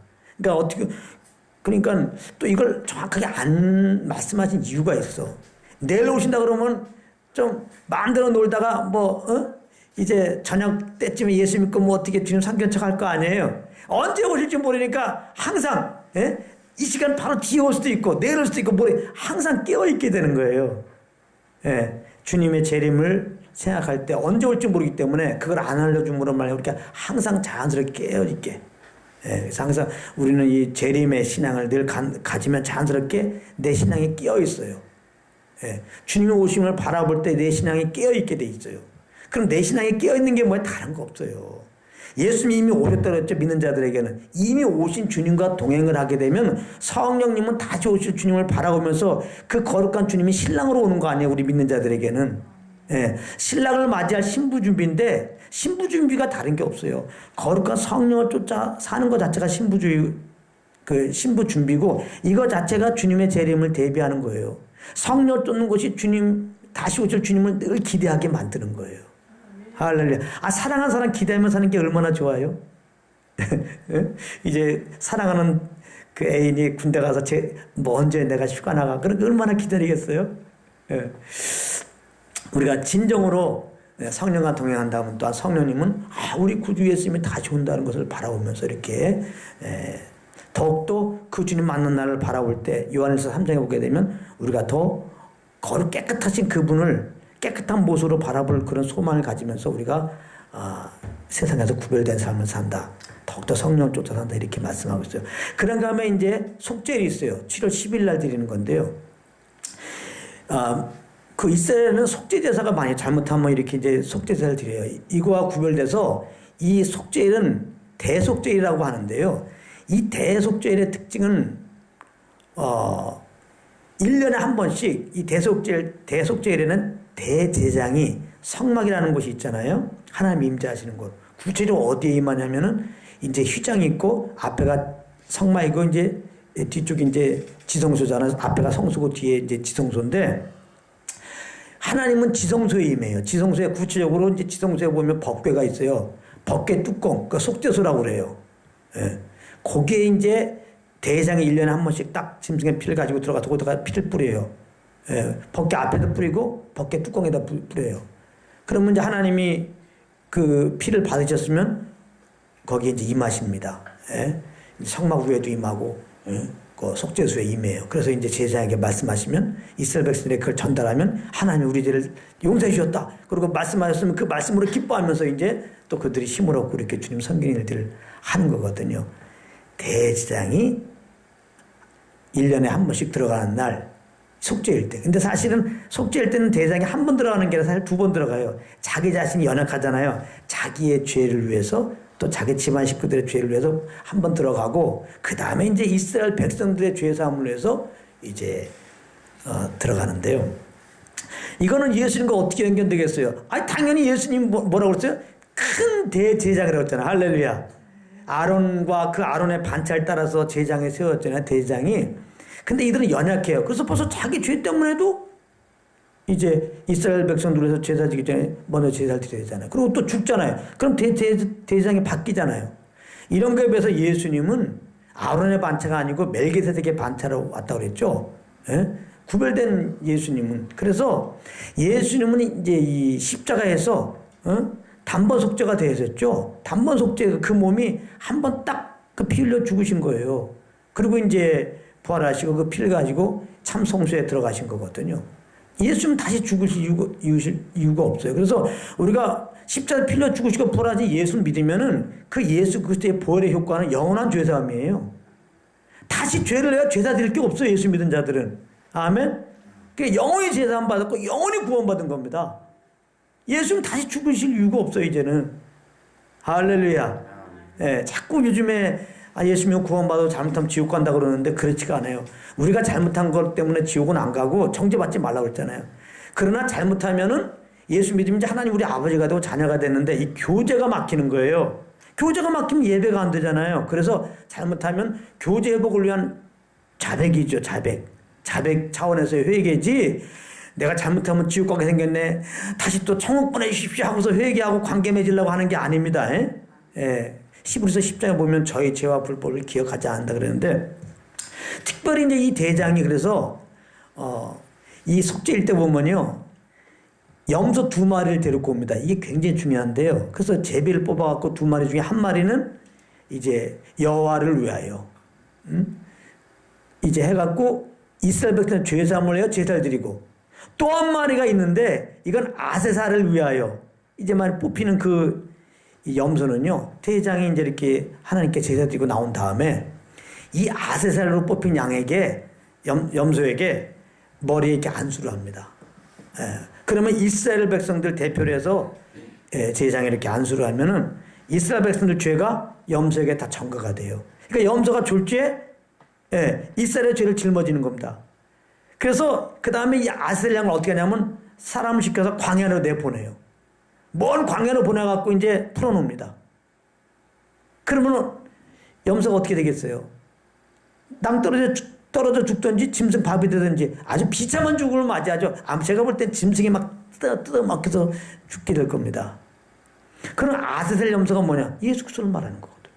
그러니까 또 이걸 정확하게 안 말씀하신 이유가 있어. 내일 오신다 그러면 좀 마음대로 놀다가 이제 저녁 때쯤에 예수 믿고 뭐 어떻게 주님 상견척 할 거 아니에요. 언제 오실지 모르니까 항상 이 시간 바로 뒤에 올 수도 있고 내일 올 수도 있고 항상 깨어있게 되는 거예요. 주님의 재림을 생각할 때 언제 올지 모르기 때문에 그걸 안 알려줌으로 말이야. 우리가 항상 자연스럽게 깨어있게 그래서 항상 우리는 이 재림의 신앙을 늘 가지면 자연스럽게 내 신앙이 끼어 있어요. 주님의 오심을 바라볼 때 내 신앙이 끼어 있게 돼 있어요. 그럼 내 신앙이 끼어 있는 게 뭐야? 다른 거 없어요. 예수님이 이미 오셨다고 했죠. 믿는 자들에게는. 이미 오신 주님과 동행을 하게 되면 성령님은 다시 오실 주님을 바라보면서 그 거룩한 주님이 신랑으로 오는 거 아니에요. 우리 믿는 자들에게는. 신랑을 맞이할 신부 준비인데 신부 준비가 다른 게 없어요. 거룩한 성령을 쫓아 사는 것 자체가 신부 준비고 이거 자체가 주님의 재림을 대비하는 거예요. 성령을 쫓는 것이 주님 다시 오실 주님을 늘 기대하게 만드는 거예요. 할렐루야. 사랑하는 사람 기대하며 사는 게 얼마나 좋아요. 이제 사랑하는 그 애인이 군대 가서 먼저 내가 휴가 나가. 그런 거 얼마나 기다리겠어요. 우리가 진정으로 성령과 동행한다면 또한 성령님은 우리 구주 예수님이 다시 온다는 것을 바라보면서 이렇게 더욱더 그 주님 만난 날을 바라볼 때 요한일서 3장에 보게 되면 우리가 더 거룩 깨끗하신 그분을 깨끗한 모습으로 바라볼 그런 소망을 가지면서 우리가 세상에서 구별된 삶을 산다. 더욱더 성령을 쫓아 산다. 이렇게 말씀하고 있어요. 그런 다음에 이제 속죄일이 있어요. 7월 10일 날 드리는 건데요. 그 이스라엘은 속죄 제사가 많이 잘못하면 이렇게 이제 속죄 제사를 드려요. 이거와 구별돼서 이 속죄일은 대속죄일이라고 하는데요. 이 대속죄일의 특징은 1년에 한 번씩 이 대속죄일에는 대제장이 성막이라는 곳이 있잖아요. 하나님 임재하시는 곳. 구체적으로 어디에 임하냐면은 이제 휘장이 있고 앞에가 성막이고 이제 뒤쪽이 이제 지성소잖아요. 앞에가 성소고 뒤에 이제 지성소인데 하나님은 지성소에 임해요. 지성소에 구체적으로 이제 지성소에 보면 법궤가 있어요. 법궤 뚜껑, 그 속죄소라고 그래요. 거기에 이제 대제장이 1년에 한 번씩 딱 짐승의 피를 가지고 들어가서 거기다가 피를 뿌려요. 법궤 앞에도 뿌리고 법궤 뚜껑에다 뿌려요. 그러면 이제 하나님이 그 피를 받으셨으면 거기에 이제 임하십니다. 성막 위에도 임하고 그 속죄소에 임해요. 그래서 이제 제사장에게 말씀하시면 이스라엘 백성들에게 그걸 전달하면 하나님 우리 죄를 용서해 주셨다. 그리고 말씀하셨으면 그 말씀으로 기뻐하면서 이제 또 그들이 힘을 얻고 이렇게 주님 섬기는 일들을 하는 거거든요. 대제사장이 1년에 한 번씩 들어가는 날 속죄일 때. 근데 사실은 속죄일 때는 대제사장이 한 번 들어가는 게 아니라 사실 2번 들어가요. 자기 자신이 연약하잖아요. 자기의 죄를 위해서 또 자기 집안 식구들의 죄를 위해서 한 번 들어가고 그 다음에 이제 이스라엘 백성들의 죄 사함을 위해서 이제 들어가는데요. 이거는 예수님과 어떻게 연결되겠어요? 당연히 예수님 뭐라고 그랬어요? 큰 대제사장이라고 했잖아요. 할렐루야. 아론과 그 아론의 반차를 따라서 제장에 세웠잖아요. 대제장이. 근데 이들은 연약해요. 그래서 벌써 자기 죄 때문에도 이제 이스라엘 백성들에서 제사 지기 전에 먼저 제사를 드려야 되잖아요. 그리고 또 죽잖아요. 그럼 대제사장이 바뀌잖아요. 이런 거에 비해서 예수님은 아론의 반차가 아니고 멜기세덱의 반차로 왔다고 그랬죠. 구별된 예수님은. 그래서 예수님은 이제 이 십자가에서 단번 속죄가 되셨죠. 단번 속죄 그 몸이 한 번 딱 그 피 흘려 죽으신 거예요. 그리고 이제 부활하시고 그 피를 가지고 참 성소에 들어가신 거거든요. 예수님은 다시 죽으실 이유가 없어요. 그래서 우리가 십자가에 피 흘려 죽으시고 부활하신 예수를 믿으면은 그 예수 그리스도의 부활의 효과는 영원한 죄사함이에요. 다시 죄를 해야 죄사 드릴 게 없어요. 예수 믿은 자들은. 아멘. 그러니까 영원히 죄사함 받았고 영원히 구원받은 겁니다. 예수는 다시 죽으실 이유가 없어요. 이제는. 할렐루야. 자꾸 요즘에 예수님이 구원받아도 잘못하면 지옥 간다 그러는데 그렇지가 않아요. 우리가 잘못한 것 때문에 지옥은 안 가고 정죄받지 말라고 그랬잖아요. 그러나 잘못하면은 예수 믿으면 이제 하나님 우리 아버지가 되고 자녀가 됐는데 이 교제가 막히는 거예요. 교제가 막히면 예배가 안 되잖아요. 그래서 잘못하면 교제 회복을 위한 자백이죠. 자백 차원에서의 회개지 내가 잘못하면 지옥 가게 생겼네. 다시 또 천국 보내주십시오 하고서 회개하고 관계 맺으려고 하는 게 아닙니다. 히브리서 10장에 보면 저희 죄와 불법을 기억하지 않는다 그랬는데 특별히 이제 이 대장이 그래서 이 속죄일 때 보면요 염소 2마리를 데리고 옵니다. 이게 굉장히 중요한데요. 그래서 제비를 뽑아갖고 2마리 중에 1마리는 이제 여호와를 위하여 이제 해갖고 이스라엘 백성은 죄 사함을 해요. 제사를 드리고 또 1마리가 있는데 이건 아세사를 위하여 이제 만 뽑히는 그 이 염소는요, 태장이 이제 이렇게 하나님께 제사 드리고 나온 다음에 이 아세살로 뽑힌 양에게, 염소에게 머리에 이렇게 안수를 합니다. 예. 그러면 이스라엘 백성들 대표로 해서 제사장에 이렇게 안수를 하면은 이스라엘 백성들 죄가 염소에게 다 전가가 돼요. 그러니까 염소가 졸지에 이스라엘의 죄를 짊어지는 겁니다. 그래서 그 다음에 이 아세살 양을 어떻게 하냐면 사람을 시켜서 광야로 내보내요. 먼 광야로 보내갖고 이제 풀어놓습니다. 그러면 염소가 어떻게 되겠어요? 떨어져 죽든지 짐승 밥이 되든지 아주 비참한 죽음을 맞이하죠. 제가 볼 땐 짐승이 막 뜯어먹혀서 죽게 될 겁니다. 그런 아세살 염소가 뭐냐? 예수 그리스도를 말하는 거거든요.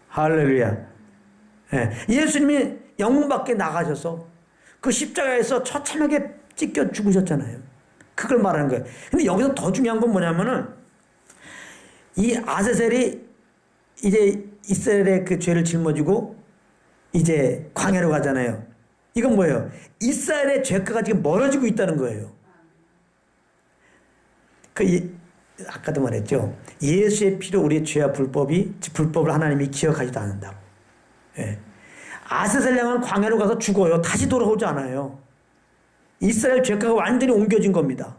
할렐루야. 예수님이 영문 밖에 나가셔서 그 십자가에서 처참하게 찢겨 죽으셨잖아요. 그걸 말하는 거예요. 근데 여기서 더 중요한 건 뭐냐면은 이 아세살이 이제 이스라엘의 그 죄를 짊어지고 이제 광야로 가잖아요. 이건 뭐예요? 이스라엘의 죄가가 지금 멀어지고 있다는 거예요. 아까도 말했죠. 예수의 피로 우리의 죄와 불법을 하나님이 기억하지도 않는다고. 아세살 양은 광야로 가서 죽어요. 다시 돌아오지 않아요. 이스라엘 죄가가 완전히 옮겨진 겁니다.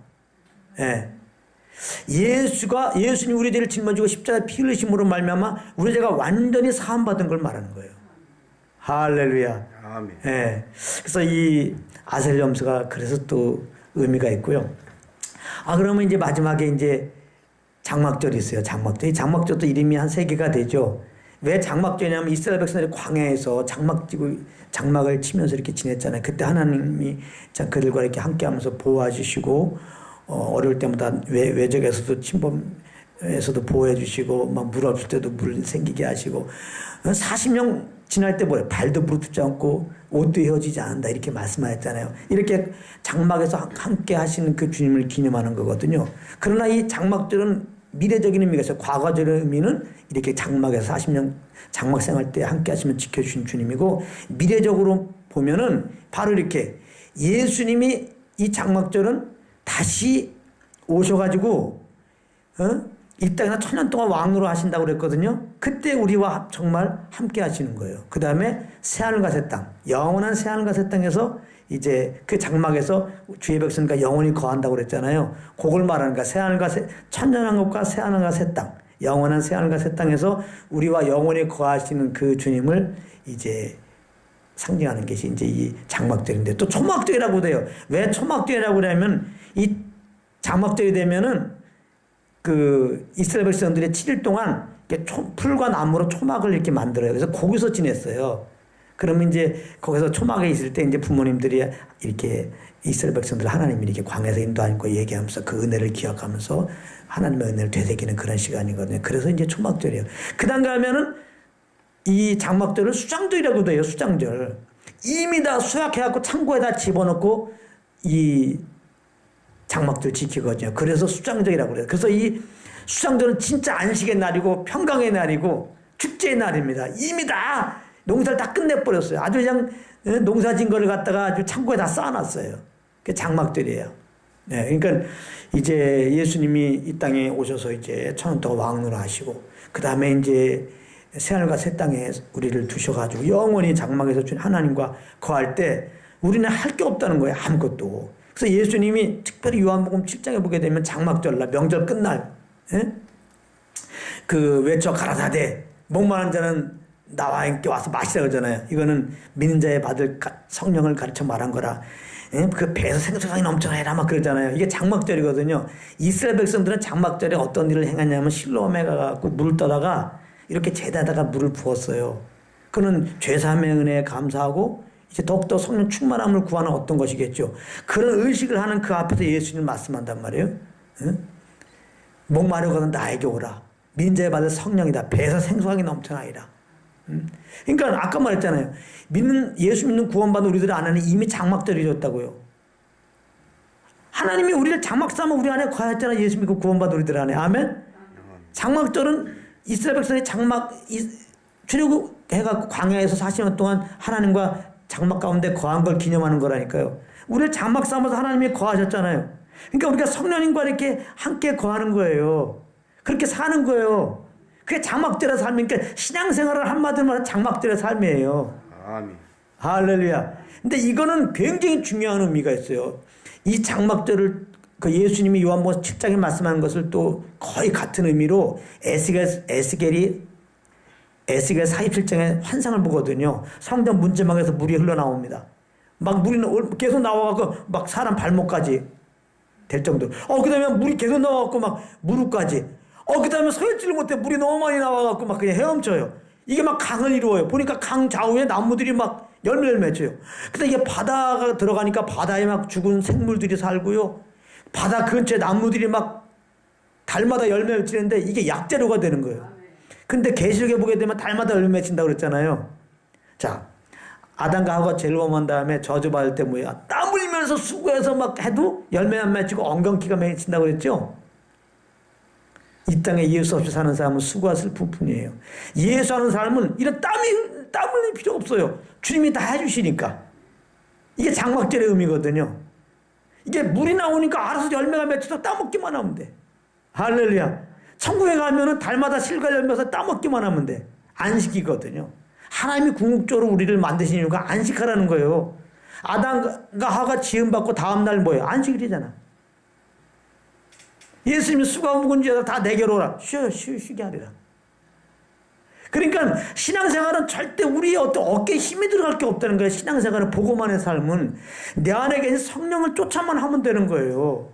예수님이 우리 죄를 짊어지고 십자가에 피 흘리심으로 말미암아 우리 죄가 완전히 사함받은 걸 말하는 거예요. 할렐루야. 아멘. 그래서 이 아세살 염소가 그래서 또 의미가 있고요. 그러면 이제 마지막에 이제 장막절이 있어요. 장막절도 이름이 한 3개가 되죠. 왜 장막절이냐면 이스라엘 백성들이 광야에서 장막을 치면서 이렇게 지냈잖아요. 그때 하나님이 그들과 이렇게 함께하면서 보호해 주시고 어려울 때마다 외적에서도 침범에서도 보호해 주시고 막 물 없을 때도 물 생기게 하시고 40년 지날 때 뭐예요? 발도 부르트지 않고 옷도 헤어지지 않는다 이렇게 말씀하셨잖아요. 이렇게 장막에서 함께 하시는 그 주님을 기념하는 거거든요. 그러나 이 장막절은 미래적인 의미가 있어요. 과거적인 의미는 이렇게 장막에서 40년 장막 생활 때 함께 하시면 지켜주신 주님이고, 미래적으로 보면은 바로 이렇게 예수님이 이 장막절은 다시 오셔가지고 이 땅에서 1000년 동안 왕으로 하신다고 그랬거든요. 그때 우리와 정말 함께 하시는 거예요. 그 다음에 새하늘과 새 땅, 영원한 새하늘과 새 땅에서 이제 그 장막에서 주의 백성과 영원히 거한다고 그랬잖아요. 그걸 말하는 거야. 천년한 것과 새하늘과 새 땅, 영원한 새하늘과 새 땅에서 우리와 영원히 거하시는 그 주님을 이제 상징하는 것이 이제 이 장막절인데, 또 초막절이라고 돼요. 왜 초막절이라고 그러냐면 이 장막절이 되면은 그 이스라엘 백성들이 7일 동안 풀과 나무로 초막을 이렇게 만들어요. 그래서 거기서 지냈어요. 그러면 이제 거기서 초막에 있을 때 이제 부모님들이 이렇게 이스라엘 백성들 하나님이 이렇게 광야에서 인도하고 얘기하면서 그 은혜를 기억하면서 하나님의 은혜를 되새기는 그런 시간이거든요. 그래서 이제 초막절이에요. 그 다음 가면은 이 장막절은 수장절이라고도 해요. 수장절. 이미 다 수확해갖고 창고에다 집어넣고 이 장막절 지키거든요. 그래서 수장절이라고 그래요. 그래서 이 수장절은 진짜 안식의 날이고 평강의 날이고 축제의 날입니다. 이미 다 농사를 다 끝내버렸어요. 아주 그냥 농사 진 거를 갖다가 아주 창고에 다 쌓아놨어요. 그게 장막절이에요. 그러니까 이제 예수님이 이 땅에 오셔서 이제 1000년 동안 왕노를 하시고, 그 다음에 이제 새하늘과 새 땅에 우리를 두셔가지고 영원히 장막에서 하나님과 거할 때 우리는 할 게 없다는 거예요. 아무것도. 그래서 예수님이 특별히 요한복음 7장에 보게 되면 장막절날, 명절 끝날, 그 외쳐 가라사대 목마른 자는 나와 함께 와서 마시라 그러잖아요. 이거는 믿는 자에 받을 성령을 가르쳐 말한 거라. 그 배에서 생수강이 넘쳐나라 막 그러잖아요. 이게 장막절이거든요. 이스라엘 백성들은 장막절에 어떤 일을 행했냐면 실로암에 가갖고 물을 떠다가 이렇게 제다에다가 물을 부었어요. 그는 죄사함의 은혜에 감사하고 이제 더욱더 성령 충만함을 구하는 어떤 것이겠죠. 그런 의식을 하는 그 앞에서 예수님 말씀한단 말이에요. 목마르거든 나에게 오라. 민자에 받을 성령이다. 배에서 생수강이 넘쳐나이라. 그러니까 아까 말했잖아요. 예수 믿는 구원받은 우리들 안에는 이미 장막절이 졌다고요. 하나님이 우리를 장막 삼아 우리 안에 거하였잖아요. 예수 믿고 구원받은 우리들 안에. 아멘. 장막절은 이스라엘 백성이 출애굽해갖고 광야에서 40년 동안 하나님과 장막 가운데 거한 걸 기념하는 거라니까요. 우리를 장막 삼아서 하나님이 거하셨잖아요. 그러니까 우리가 성령님과 이렇게 함께 거하는 거예요. 그렇게 사는 거예요. 그게 장막절의 삶이니까 신앙생활을 한마디로 말하면 장막절의 삶이에요. 아멘. 할렐루야. 근데 이거는 굉장히 중요한 의미가 있어요. 이 장막절을 그 예수님이 요한복음 7장에 말씀하는 것을 또 거의 같은 의미로 에스겔이 47장에 환상을 보거든요. 성전 문지방에서 물이 흘러나옵니다. 막 물이 계속 나와갖고 막 사람 발목까지 될 정도로. 그 다음에 물이 계속 나와갖고 막 무릎까지. 그 다음에 서 있지를 못해. 물이 너무 많이 나와갖고 막 그냥 헤엄쳐요. 이게 막 강을 이루어요. 보니까 강 좌우에 나무들이 막 열매를 맺혀요. 근데 이게 바다가 들어가니까 바다에 막 죽은 생물들이 살고요. 바다 근처에 나무들이 막 달마다 열매 맺히는데 이게 약재료가 되는 거예요. 근데 계시록에 보게 되면 달마다 열매 맺힌다고 그랬잖아요. 자, 아담과 하와가 죄를 범한 다음에 저주받을 때 뭐야? 땀 흘리면서 수고해서 막 해도 열매 안 맺히고 엉겅퀴가 맺힌다고 그랬죠? 이 땅에 예수 없이 사는 사람은 수고와 슬픔 뿐이에요. 예수하는 사람은 이런 땀 흘릴 필요 없어요. 주님이 다 해주시니까. 이게 장막절의 의미거든요. 이게 물이 나오니까 알아서 열매가 맺혀서 따먹기만 하면 돼. 할렐루야. 천국에 가면은 달마다 실과 열매서 따먹기만 하면 돼. 안식이거든요. 하나님이 궁극적으로 우리를 만드신 이유가 안식하라는 거예요. 아담과 하와가 지음받고 다음날 뭐예요? 안식일이잖아. 예수님이 수고하고 묵은 자들 다 내게로 오라. 쉬게 하리라. 그러니까 신앙생활은 절대 우리의 어떤 어깨에 힘이 들어갈 게 없다는 거예요. 신앙생활은 보고만의 삶은 내 안에 계신 성령을 쫓아만 하면 되는 거예요.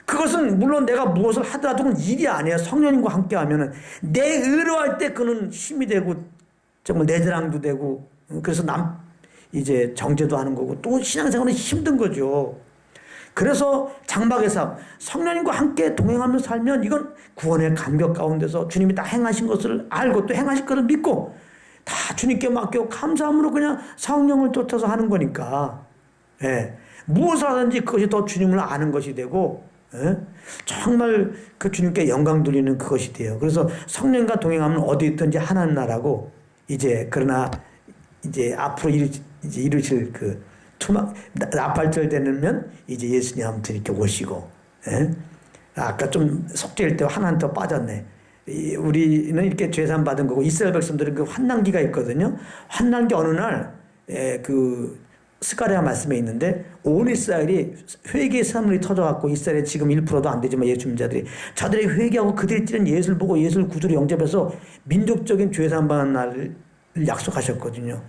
그것은 물론 내가 무엇을 하더라도 그건 일이 아니에요. 성령님과 함께 하면은 내 의로할 때 그는 힘이 되고 정말 내 자랑도 되고 그래서 이제 정죄도 하는 거고 또 신앙생활은 힘든 거죠. 그래서 장막의 삶, 성령님과 함께 동행하며 살면 이건 구원의 감격 가운데서 주님이 다 행하신 것을 알고 또 행하실 것을 믿고 다 주님께 맡기고 감사함으로 그냥 성령을 쫓아서 하는 거니까 무엇을 하든지 그것이 더 주님을 아는 것이 되고 정말 그 주님께 영광 돌리는 그것이 돼요. 그래서 성령과 동행하면 어디 있든지 하나님 나라고 그러나 이제 앞으로 이루실 그 나팔절 되면 이제 예수님 아무튼 이렇게 오시고, 아까 좀 속죄일 때 하나는 더 빠졌네. 우리는 이렇게 죄산 받은 거고 이스라엘 백성들은 그 환난기가 있거든요. 환난기 어느 날 그 스가랴 말씀에 있는데 온 이스라엘이 회개의 선물이 터져갖고 이스라엘에 지금 1%도 안 되지만 예수 믿자들이 저들이 회개하고 그들이 찌른 예수를 보고 예수를 구주로 영접해서 민족적인 죄산 받는 날을 약속하셨거든요.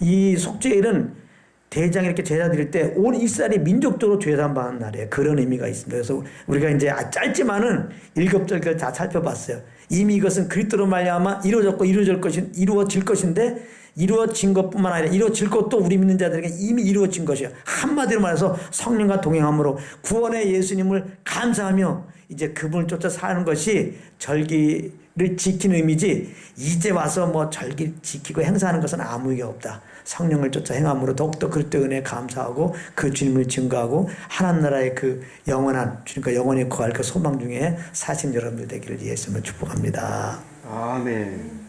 이 속죄일은 대장이 이렇게 제사 드릴 때 온 이스라엘이 민족적으로 죄산 받는 날이에요. 그런 의미가 있습니다. 그래서 우리가 이제 짧지만은 일곱절기를 다 살펴봤어요. 이미 이것은 그리스도로 말미암아 이루어질 것인데 이루어진 것뿐만 아니라 이루어질 것도 우리 믿는 자들에게 이미 이루어진 것이에요. 한마디로 말해서 성령과 동행함으로 구원의 예수님을 감사하며 이제 그분을 쫓아 사는 것이 절기를 지키는 의미지 이제 와서 뭐 절기 지키고 행사하는 것은 아무 의미가 없다. 성령을 쫓아 행함으로 더욱더 그리스도의 은혜에 감사하고 그 주님을 증거하고 하나님 나라의 그 영원한 주님과 영원히 거할 그 소망 중에 사신 여러분들 되기를 예수님을 축복합니다. 아멘.